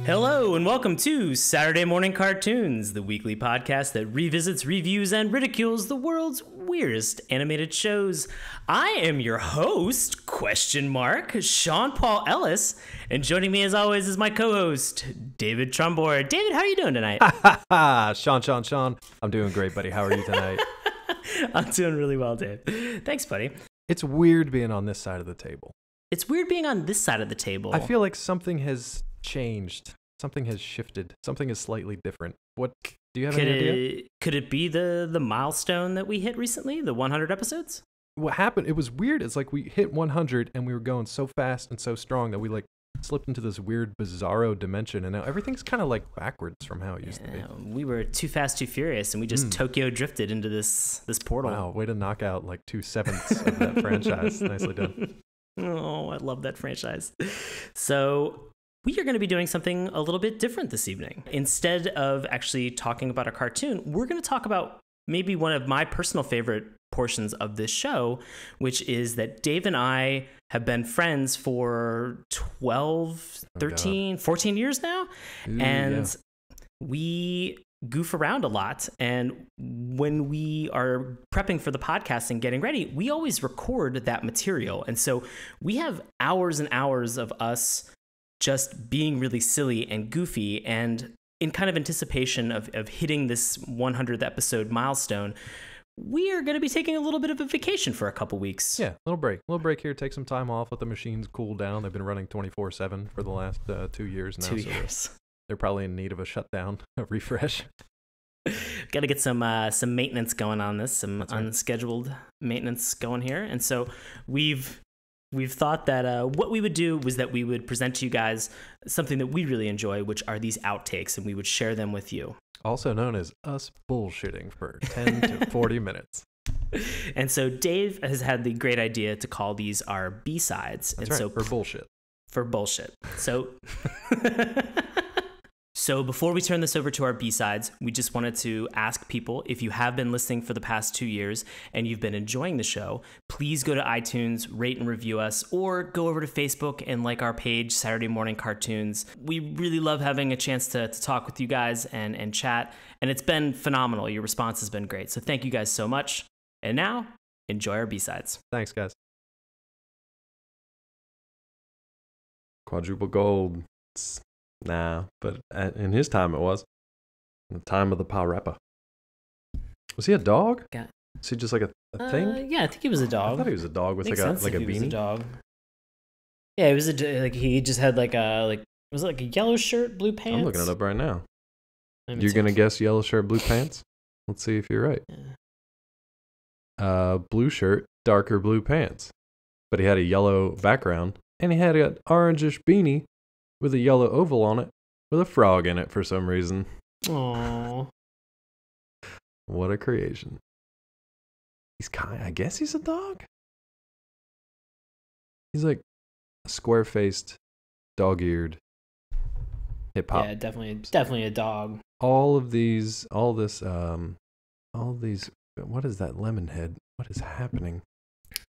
Hello and welcome to Saturday Morning Cartoons, the weekly podcast that revisits, reviews, and ridicules the world's weirdest animated shows. I am your host, Sean Paul Ellis, and joining me as always is my co-host, David Trumbore. David, how are you doing tonight? Sean. I'm doing great, buddy. How are you tonight? I'm doing really well, Dave. Thanks, buddy. It's weird being on this side of the table. It's weird being on this side of the table. I feel like something has changed. Something has shifted. Something is slightly different. What do you have any idea? Could it be the milestone that we hit recently, the 100 episodes? What happened? It was weird. It's like we hit 100 and we were going so fast and so strong that we like slipped into this weird bizarro dimension, and now everything's kind of like backwards from how it used to be. We were too fast, too furious, and we just Tokyo drifted into this portal. Wow, way to knock out like 2/7 of that franchise. Nicely done. Oh, I love that franchise. So we are going to be doing something a little bit different this evening. Instead of actually talking about a cartoon, we're going to talk about maybe one of my personal favorite portions of this show, which is that Dave and I have been friends for 12, 13, 14 years now. And we goof around a lot. And when we are prepping for the podcast and getting ready, we always record that material. And so we have hours and hours of us just being really silly and goofy, and in kind of anticipation of hitting this 100th episode milestone, we are going to be taking a little bit of a vacation for a couple weeks. Yeah, little break here. Take some time off. Let the machines cool down. They've been running 24/7 for the last 2 years now. 2 years. They're probably in need of a shutdown, a refresh. Got to get some maintenance going on this, some That's right. Unscheduled maintenance going here. And so we've thought that what we would do was that we would present to you guys something that we really enjoy, which are these outtakes, and we would share them with you. Also known as us bullshitting for 10 to 40 minutes. And so Dave has had the great idea to call these our B-sides. That's and right, so for bullshit. For bullshit. So before we turn this over to our B-sides, we just wanted to ask people, if you have been listening for the past 2 years and you've been enjoying the show, please go to iTunes, rate and review us, or go over to Facebook and like our page, Saturday Morning Cartoons. We really love having a chance to talk with you guys and chat, and it's been phenomenal. Your response has been great. So thank you guys so much. And now, enjoy our B-sides. Thanks, guys. Quadruple gold. Nah, but in his time it was. In the time of the PaRappa. Was he a dog? Yeah. Was he just like a thing? Yeah, I think he was a dog. I thought he was a dog with like a beanie. Was a dog. Yeah, he was he just had was it like a yellow shirt, blue pants? I'm looking it up right now. You're gonna guess yellow shirt, blue pants? Let's see if you're right. Yeah. Blue shirt, darker blue pants. But he had a yellow background, and he had an orangish beanie with a yellow oval on it, with a frog in it for some reason. Aww. What a creation. I guess he's a dog? He's like a square-faced, dog-eared hip-hop. Yeah, definitely a dog. All these, what is that lemon head? What is happening?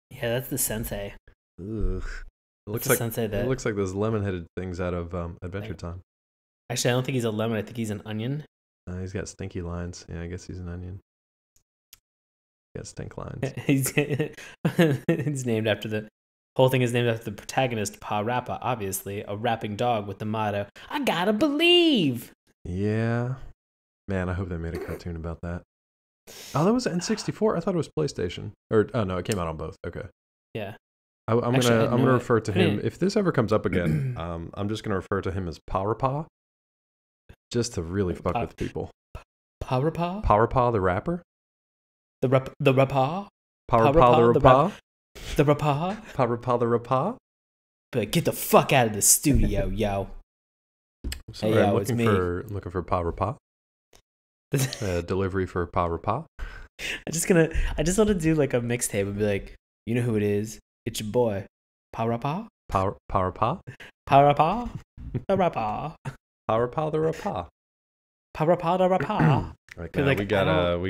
Yeah, that's the sensei. Ugh. It looks like those lemon-headed things out of Adventure Time. Actually, I don't think he's a lemon. I think he's an onion. He's got stinky lines. Yeah, I guess he's an onion. He got stink lines. He's named after the whole thing is named after the protagonist, PaRappa, obviously, a rapping dog with the motto, "I gotta believe." Yeah. Man, I hope they made a cartoon about that. Oh, that was N64? I thought it was PlayStation. No, it came out on both. Okay. Yeah. I'm gonna refer to him, if this ever comes up again, I'm just gonna refer to him as PaRappa, just to really fuck with people. PaRappa? PaRappa the Rapper? The rapper? PaRappa the Rapper? The rapper? PaRappa the Rapper? But get the fuck out of the studio, yo. Sorry, hey, I'm yo, looking for PaRappa. Delivery for PaRappa. I just want to do like a mixtape and be like, you know who it is? It's your boy, PaRappa. PaRappa? PaRappa the Rapper. PaRappa the Rapper. PaRappa the Rapper. Okay, like, we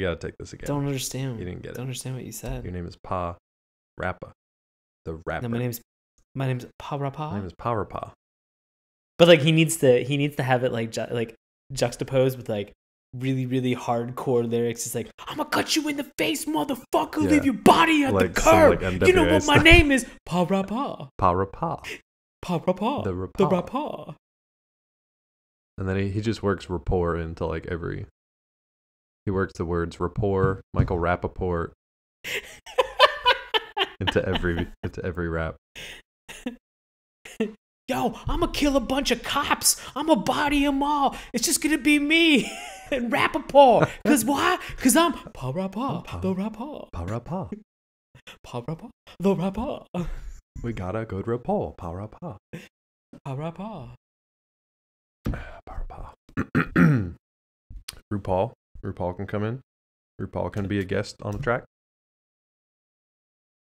gotta take this again. Don't understand. You didn't get it. Don't understand what you said. Your name is PaRappa the Rapper. No, my name's PaRappa. My name is PaRappa. But like he needs to have it like like juxtaposed with like really, really hardcore lyrics. It's like, I'm gonna cut you in the face, motherfucker, leave your body at like the curb. like you know what my name is? PaRappa. PaRappa. PaRappa. The Rapper. And then he just works rapport into like every. He works the words rapport, Michael Rappaport into every rap. Yo, I'm gonna kill a bunch of cops. I'm gonna body them all. It's just gonna be me and Rappaport. Cause why? Cause I'm PaRappa the Rapper. PaRappa. PaRappa the Rapper. We got a good rapport. PaRappa. PaRappa. PaRappa. RuPaul can come in. RuPaul can be a guest on the track.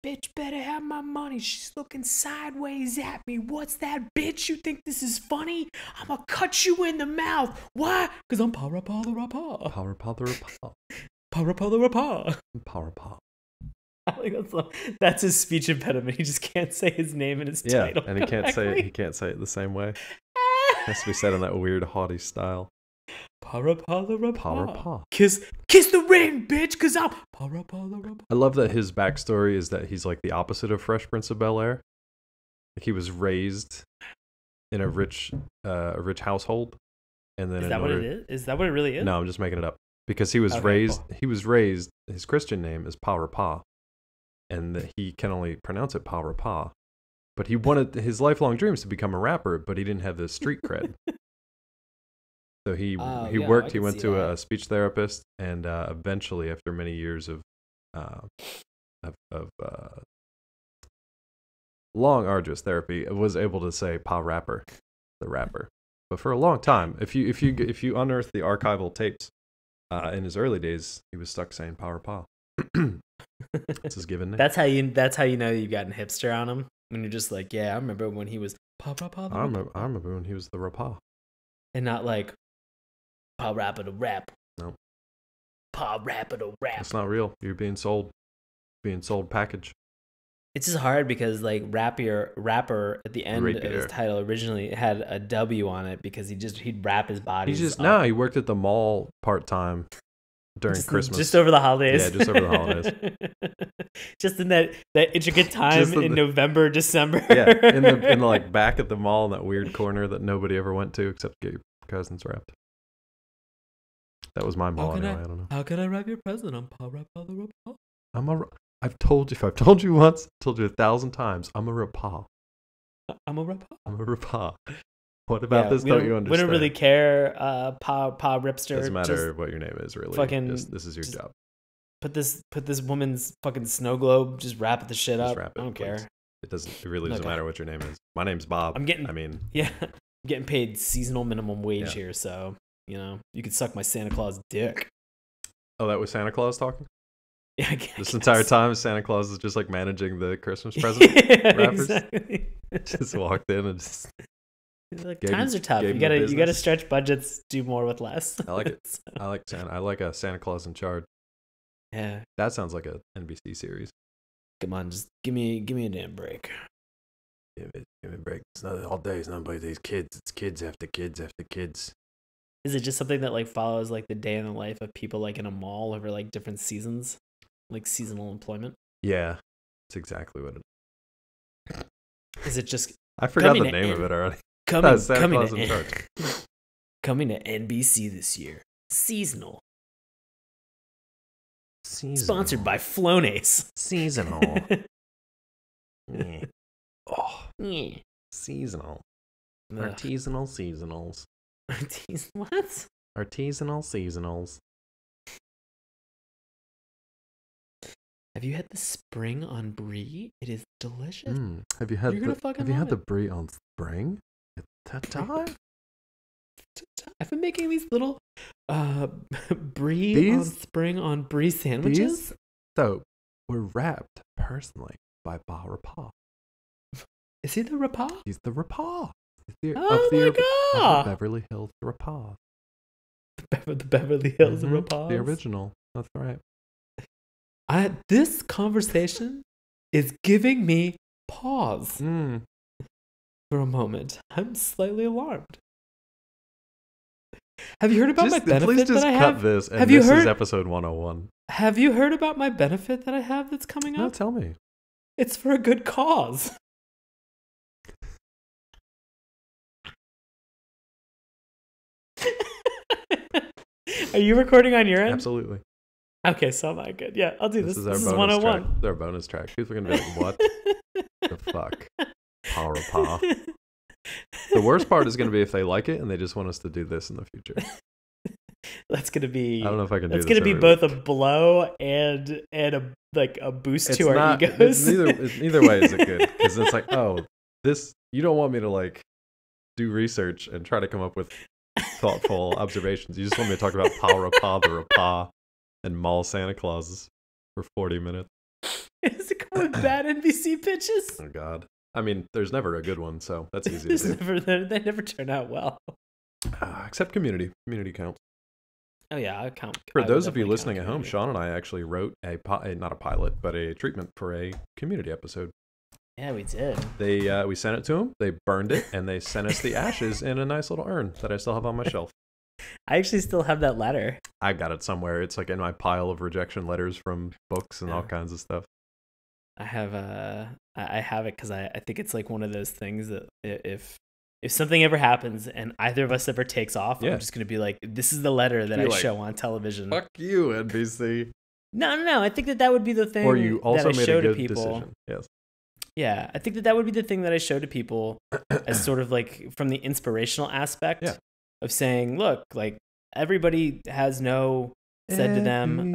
Bitch better have my money. She's looking sideways at me. What's that, bitch? You think this is funny? I'm gonna cut you in the mouth. Why? Because I'm PaRappa the Rapper. PaRappa the Rapper. PaRappa the Rapper. PaRappa. That's his speech impediment. He just can't say his name in his title. And he can't say it the same way. It has to be said in that weird haughty style. PaRappa the Rapper. PaRappa. Kiss the ring, bitch, cause I'm PaRappa the Rapper. I love that his backstory is that he's like the opposite of Fresh Prince of Bel-Air. Like he was raised in a rich household, and then is that what it is? Is that what it really is? No, I'm just making it up because he was raised. He was raised. His Christian name is PaRappa, and he can only pronounce it PaRappa. But he wanted his lifelong dreams to become a rapper, but he didn't have the street cred. So he worked. He went to a speech therapist, and eventually, after many years of long, arduous therapy, was able to say PaRappa the Rapper. But for a long time, if you unearth the archival tapes in his early days, he was stuck saying PaRappa. That's his given name. That's how you know you got a hipster on him, when you're just like, yeah, I remember when he was PaRappa the Rapper. I remember when he was the Rappa. And not like PaRappa the Rapper. No. PaRappa the Rapper. It's not real. You're being sold package. It's just hard because like rapper at the end of his title originally had a W on it because he'd wrap his body. He worked at the mall part-time during Christmas. Just over the holidays. Yeah, just over the holidays. Just in that intricate time in November, December. Yeah, in the like back at the mall in that weird corner that nobody ever went to except to get your presents wrapped. That was my mall anyway. I don't know. How can I wrap your present? I'm PaRappa the Rapper. I've told you. If I've told you once, I've told you 1,000 times. I'm a Rappa. I'm a Rappa. I'm a Rappa. What about this? Don't you understand? We don't really care. Pa Ripster. Doesn't matter what your name is, really. Fucking. This is your job. Put this woman's fucking snow globe. Just wrap the shit up. I don't care. It really doesn't matter what your name is. My name's Bob. I'm getting paid seasonal minimum wage here, so you could suck my Santa Claus dick. Oh, that was Santa Claus talking? Yeah, I this entire time, Santa Claus is just like managing the Christmas present wrappers. Exactly. Just walked in and just. Like, times are tough. You gotta stretch budgets, do more with less. I like it. I like Santa. I like a Santa Claus in Charge. Yeah, that sounds like a NBC series. Come on, just give me a damn break. Give me a break. It's not all day. It's not about these kids. It's kids after kids after kids. Is it just something that like follows like the day in the life of people like in a mall over like different seasons, like seasonal employment? Yeah, that's exactly what it is. Is it just? I forgot the name of it already. Coming to NBC this year. Seasonal. Sponsored by Flonase. Seasonal. Yeah. Oh. Yeah. Seasonal. Artisanal seasonals. What? Artisanal seasonals. Have you had the spring on brie? It is delicious. Have you had the brie on spring? At time? I've been making these little brie on spring on brie sandwiches. These soap were wrapped personally by PaRappa. Is he the Rappa? He's the Rappa. Of the Beverly Hills Rappa. The Beverly Hills Rappa. The original. That's right. This conversation is giving me pause. For a moment, I'm slightly alarmed. Have you heard about my benefit please just that I cut have? this, and Have you this heard? is episode 101. Have you heard about my benefit that I have that's coming No, up? tell me. It's for a good cause. Are you recording on your end? Absolutely. Okay, so am I good. Yeah, I'll do this. This This is is our 101. bonus track. This is our bonus track. People are going to be like, what the fuck? PaRappa. The worst part is going to be if they like it and they just want us to do this in the future. That's going to be... I don't know if I can do this. That's going to be both week. a blow and a boost It's to our not, egos. Neither way is it good. Because it's like, oh, this... You don't want me to like do research and try to come up with thoughtful observations. You just want me to talk about PaRappa the Rapper and mall Santa Clauses for 40 minutes. Is it going with bad NBC pitches? Oh, God. I mean, there's never a good one, so that's easy to do. They never turn out well. Except Community. Community counts. Oh, yeah, I count. For those of you listening at home, Sean and I actually wrote not a pilot, but a treatment for a Community episode. Yeah, we did. We sent it to them, they burned it, and they sent us the ashes in a nice little urn that I still have on my shelf. I actually still have that letter. I got it somewhere. It's like in my pile of rejection letters from books and all kinds of stuff. I have it because I think it's like one of those things that if something ever happens and either of us ever takes off, I'm just gonna be like, this is the letter that I show on television. Fuck you, NBC. No. I think that would be the thing. Or you also that I made show a good to people. decision. Yes. Yeah, I think that would be the thing that I show to people as sort of like from the inspirational aspect of saying, look, like everybody has no said to them.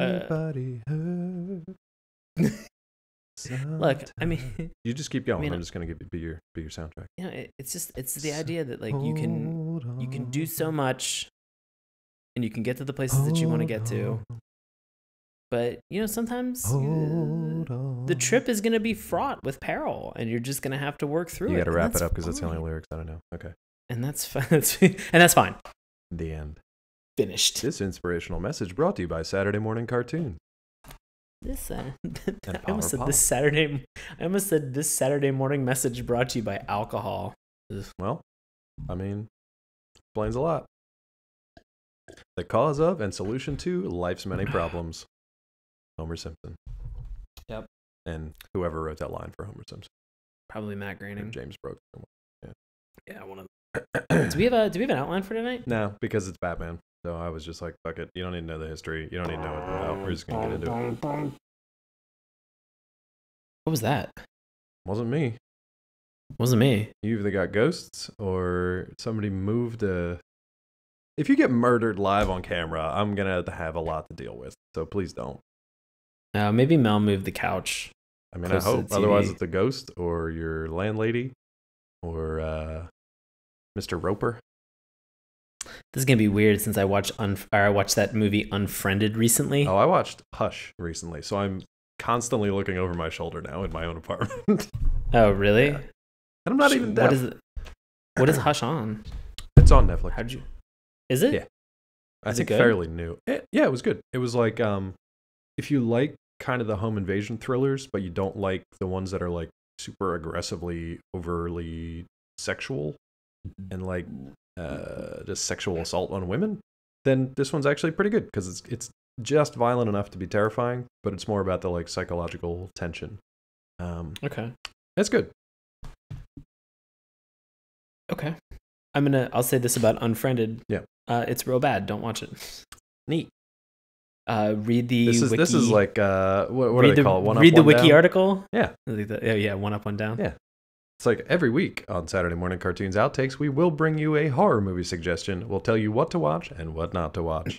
Look, I mean, you just keep going. I mean, I'm just gonna be your soundtrack. You know, it's the idea that like you can do so much, and you can get to the places that you want to get to. But, you know, sometimes the trip is going to be fraught with peril, and you're just going to have to work through it. You got to wrap it up because that's the only lyrics that I know. Okay. And that's fine. And that's fine. The end. Finished. This inspirational message brought to you by Saturday Morning Cartoon. I almost said this Saturday morning message brought to you by alcohol. Well, I mean, explains a lot. The cause of and solution to life's many problems. Homer Simpson. Yep. And whoever wrote that line for Homer Simpson. Probably Matt Groening. James Brooks. Yeah, one of them. Do we have an outline for tonight? No, because it's Batman. So I was just like, fuck it. You don't need to know the history. You don't need to know what it's about. We're just going to get into it. What was that? Wasn't me. Wasn't me. You either got ghosts or somebody moved a... If you get murdered live on camera, I'm going to have a lot to deal with. So please don't. Maybe Mel moved the couch. I mean, I hope. Otherwise, it's a ghost or your landlady or Mr. Roper. This is gonna be weird since I watched that movie Unfriended recently. Oh, I watched Hush recently, so I'm constantly looking over my shoulder now in my own apartment. Oh, really? Yeah. And I'm not even deaf. What is Hush on? It's on Netflix. How'd you? Is it? Yeah. I think it good? fairly new. Yeah, it was good. It was like if you like kind of the home invasion thrillers, but you don't like the ones that are like super aggressively, overly sexual and like just sexual assault on women, then this one's actually pretty good because it's just violent enough to be terrifying, but it's more about the like psychological tension. Okay. It's good. Okay. I'll say this about Unfriended. Yeah. It's real bad. Don't watch it. Neat. Read the wiki. This is like what do they call it? One read up, the one wiki down? article. Yeah. Yeah, one up, one down. Yeah. It's like every week on Saturday Morning Cartoons Outtakes, we will bring you a horror movie suggestion. We'll tell you what to watch and what not to watch.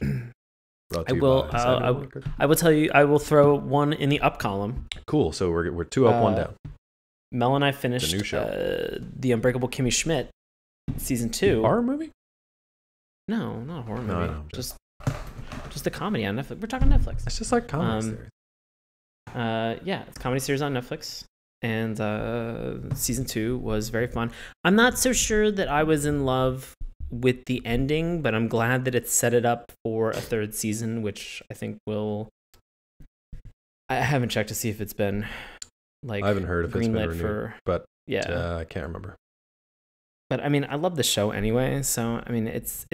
I will tell you. I will throw one in the up column. Cool. So we're 2 up, 1 down. Mel and I finished The new show. The Unbreakable Kimmy Schmidt season 2. Horror movie? No, not a horror movie. No, just a comedy on Netflix. We're talking Netflix. It's just like comedy series. Yeah, it's a comedy series on Netflix. And season 2 was very fun. I'm not so sure that I was in love with the ending, but I'm glad that it set it up for a 3rd season, which I think will... I haven't checked to see if it's been like I haven't heard if it's been renewed, but yeah, I can't remember. But I mean, I love the show anyway. So I mean, it's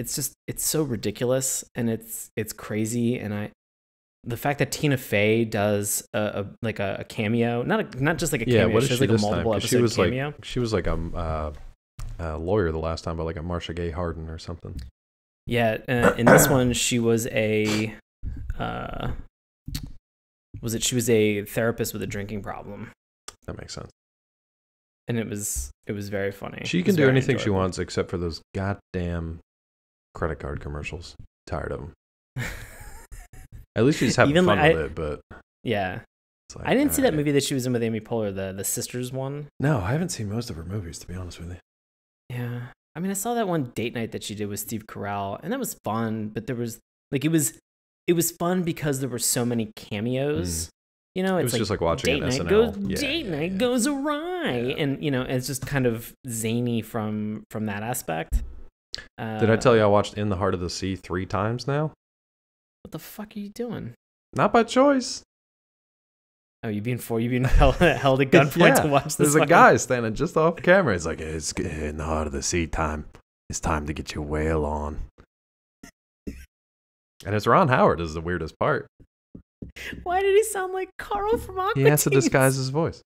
so ridiculous and it's crazy. And the fact that Tina Fey does a cameo, not just like a cameo, what she did has she like a multiple episode cameo. She was like a lawyer the last time, but like a Marcia Gay Harden or something. Yeah, in this one, she was a she was a therapist with a drinking problem. That makes sense. And it was very funny. She can do anything she wants except for those goddamn credit card commercials. Tired of them. At least she's having fun with it, but yeah. Like, I didn't see that movie that she was in with Amy Poehler, the Sisters one. No, I haven't seen most of her movies, to be honest with you. Yeah. I mean, I saw that one date night that she did with Steve Carell, and that was fun, but there was like it was fun because there were so many cameos. You know, it's just like watching an SNL. Date night goes awry, and you know, it's just kind of zany from that aspect. Did I tell you I watched In the Heart of the Sea 3 times now? What the fuck are you doing? Not by choice. Oh, you've been held at gunpoint to watch this. There's a guy standing just off camera. He's like, "It's In the Heart of the Sea time. It's time to get your whale on." And it's Ron Howard is the weirdest part. Why did he sound like Carl from Aqua He has to disguise his voice.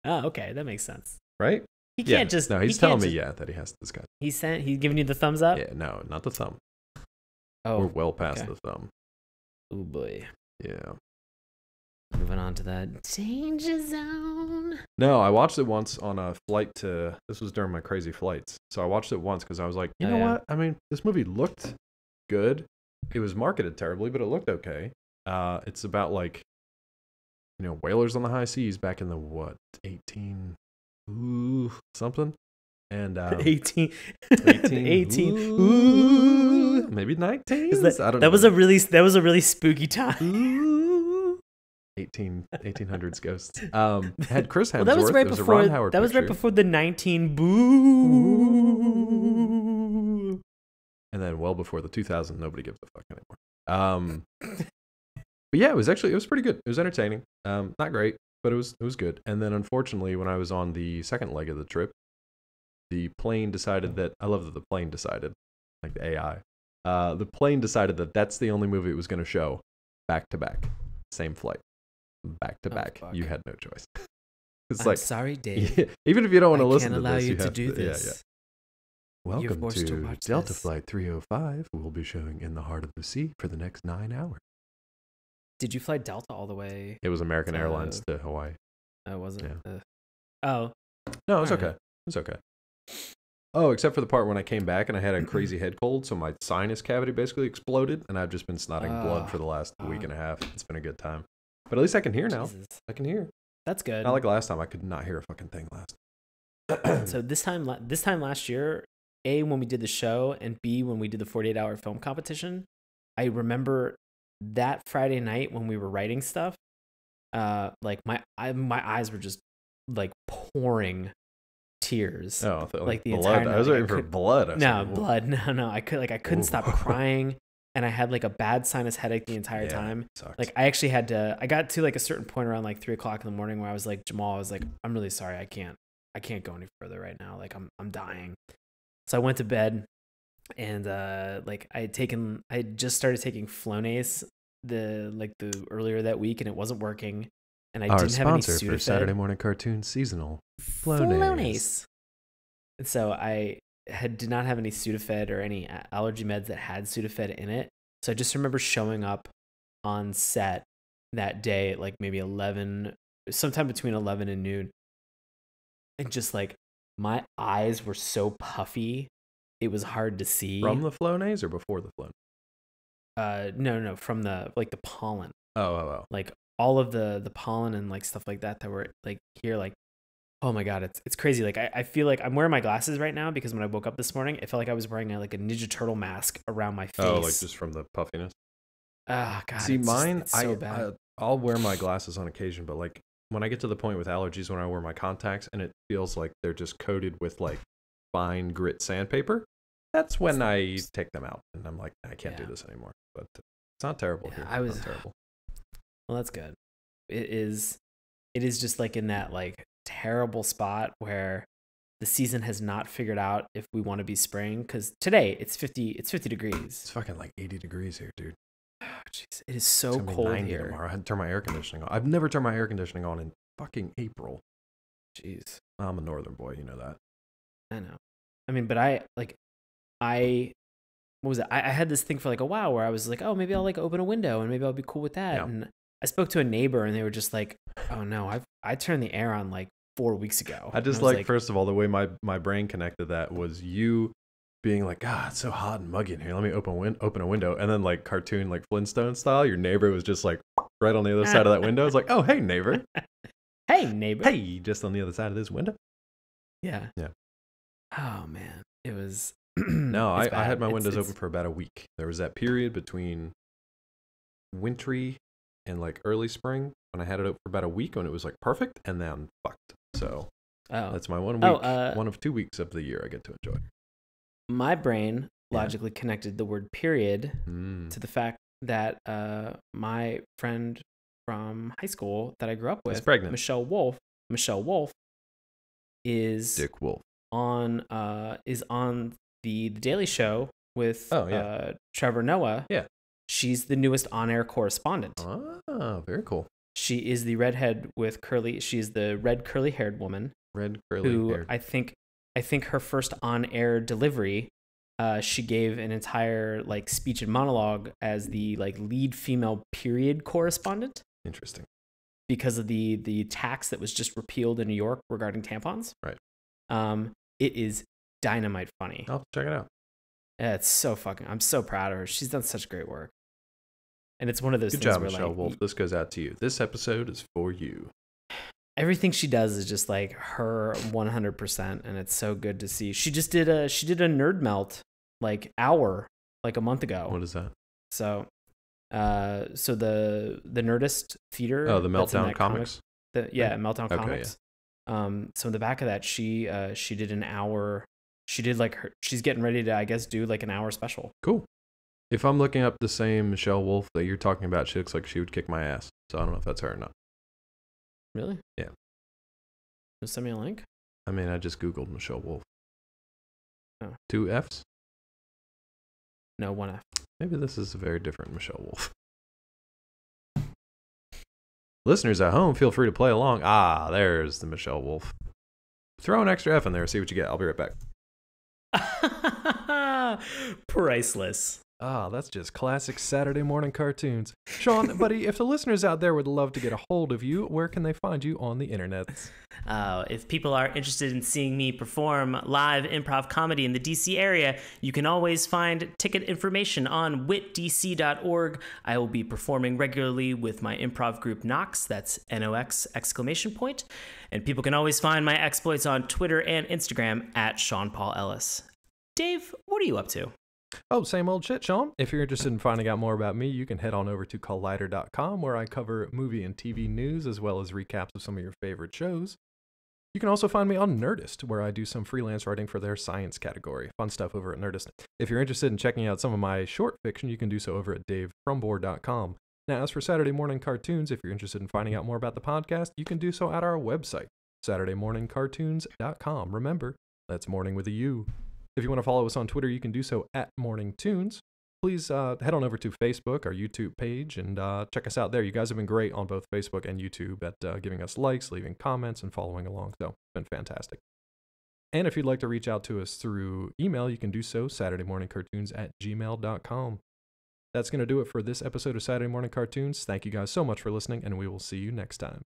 Oh, okay, that makes sense. Right? He can't just. No, he's telling me that he has to disguise. He's giving you the thumbs up. Yeah, no, not the thumb. Oh, we're well past the thumb. Oh boy. Yeah. Moving on to the danger zone. No, I watched it once on a flight to. This was during my crazy flights, so I watched it once because I was like, you know what? I mean, this movie looked good. It was marketed terribly, but it looked okay. It's about like, you know, whalers on the high seas back in the 18 something, and 18 maybe 19. I don't know. That was a really spooky time. 1800s ghosts. Had Chris Hemsworth. Well, that was right before. Ron Howard that was right before the 19 boo. And then well before the 2000 nobody gives a fuck anymore. But yeah, it was pretty good. It was entertaining. Not great, but it was good. And then unfortunately, when I was on the second leg of the trip, the plane decided that I love that the plane decided, like the AI. The plane decided that that's the only movie it was going to show, back to back, same flight, back to back. Fuck. You had no choice. I'm sorry, Dave. Yeah, even if you don't want to listen to this, you have to do this. Yeah. Welcome to Delta Flight 305. We'll be showing In the Heart of the Sea for the next 9 hours. Did you fly Delta all the way? It was American Airlines to Hawaii. Oh, was it? Yeah. Oh. No, it was okay. It was okay. Oh, except for the part when I came back and I had a crazy head cold, so my sinus cavity basically exploded, and I've just been snotting blood for the last week and a half. It's been a good time. But at least I can hear now. Jesus. I can hear. That's good. Not like last time. I could not hear a fucking thing last time. So this time last year, A, when we did the show, and B, when we did the 48-hour film competition, I remember that Friday night when we were writing stuff, like my eyes were just like pouring tears. Oh, like the blood. entire night. I was waiting for blood. Blood. No. I couldn't stop crying, and I had like a bad sinus headache the entire time. Sucks. Like I actually had to. I got to like a certain point around like 3:00 in the morning where I was like, Jamal, I was like, I'm really sorry. I can't go any further right now. Like I'm dying. So I went to bed, and like I had just started taking Flonase the earlier that week, and it wasn't working, and I didn't have any Sudafed. Our sponsor for Saturday morning cartoon seasonal, Flonase. And so I did not have any Sudafed or any allergy meds that had Sudafed in it. So I just remember showing up on set that day at like maybe 11, sometime between 11 and noon, and just like my eyes were so puffy, it was hard to see. From the Flonase or before the Flonase? No, from the like the pollen. Oh. Like all of the pollen and like stuff like that were like here, like, oh my God, it's crazy. Like I feel like I'm wearing my glasses right now because when I woke up this morning, it felt like I was wearing like a Ninja Turtle mask around my face. Oh, like just from the puffiness. Oh God. See, mine, it's so bad. I'll wear my glasses on occasion, but like when I get to the point with allergies, when I wear my contacts and it feels like they're just coated with like fine grit sandpaper, that's when I take them out and I'm like, I can't do this anymore. But it's not terrible here. It's not terrible. Well, that's good. It is just like in that like terrible spot where the season has not figured out if we want to be spring, because today it's 50 degrees. It's fucking like 80 degrees here, dude. Oh, jeez, it is so cold here. Tomorrow. I had to turn my air conditioning on. I've never turned my air conditioning on in fucking April. Jeez. I'm a northern boy, you know that. I know. I mean, but what was it? I had this thing for like a while where I was like, oh, maybe I'll like open a window and maybe I'll be cool with that. Yeah. And I spoke to a neighbor and they were just like, oh no, I turned the air on like 4 weeks ago. I just like, first of all, the way my brain connected that was you being like, God, it's so hot and muggy in here. Let me open a window. And then like cartoon, like Flintstone style, your neighbor was just like right on the other side of that window. It's like, oh, hey, neighbor. Hey, neighbor. Hey, just on the other side of this window. Yeah. Yeah. Oh, man. It was... No, I had my windows open for about a week. There was that period between wintry and like early spring when I had it open for about a week when it was like perfect, and then fucked. So that's my 1 week, one of 2 weeks of the year I get to enjoy. My brain logically connected the word period to the fact that my friend from high school that I grew up with, Michelle Wolf, is Dick Wolf on the Daily Show with Trevor Noah. Yeah, she's the newest on-air correspondent. Oh, very cool. She is the redhead with curly. She's the red curly-haired woman. Who I think her first on-air delivery, she gave an entire like speech and monologue as the like lead female period correspondent. Interesting. Because of the tax that was just repealed in New York regarding tampons. Right. It is dynamite funny. I'll check it out. Yeah, it's so fucking. I'm so proud of her. She's done such great work. And it's one of those things. Good job, Michelle Wolf. This goes out to you. This episode is for you. Everything she does is just like her 100%, and it's so good to see. She did a nerd melt like hour like a month ago. What is that? So the Nerdist theater. Oh, the Meltdown Comics. Meltdown Comics. Yeah. So in the back of that, she did an hour. She did like she's getting ready to, I guess, do like an hour special. Cool. If I'm looking up the same Michelle Wolf that you're talking about, she looks like she would kick my ass. So I don't know if that's her or not. Really? Yeah. Just send me a link. I mean, I just Googled Michelle Wolf. Oh. 2 Fs? No, 1 F. Maybe this is a very different Michelle Wolf. Listeners at home, feel free to play along. Ah, there's the Michelle Wolf. Throw an extra F in there, see what you get. I'll be right back. Priceless. Ah, that's just classic Saturday morning cartoons. Sean, buddy, if the listeners out there would love to get a hold of you, where can they find you on the internet? If people are interested in seeing me perform live improv comedy in the DC area, you can always find ticket information on witdc.org. I will be performing regularly with my improv group Nox, that's NOX exclamation point. And people can always find my exploits on Twitter and Instagram at Sean Paul Ellis. Dave, what are you up to? Oh, same old shit, Sean. If you're interested in finding out more about me, you can head on over to collider.com, where I cover movie and TV news as well as recaps of some of your favorite shows. You can also find me on Nerdist, where I do some freelance writing for their science category. Fun stuff over at Nerdist. If you're interested in checking out some of my short fiction, you can do so over at davefromboard.com. Now, as for Saturday morning cartoons, if you're interested in finding out more about the podcast, you can do so at our website, SaturdayMorningCartoons.com. Remember, that's morning with a U. If you want to follow us on Twitter, you can do so at Mourning Tunes. Please head on over to Facebook, our YouTube page, and check us out there. You guys have been great on both Facebook and YouTube at giving us likes, leaving comments, and following along. So it's been fantastic. And if you'd like to reach out to us through email, you can do so, SaturdayMorningCartoons@gmail.com. That's going to do it for this episode of Saturday Morning Cartoons. Thank you guys so much for listening, and we will see you next time.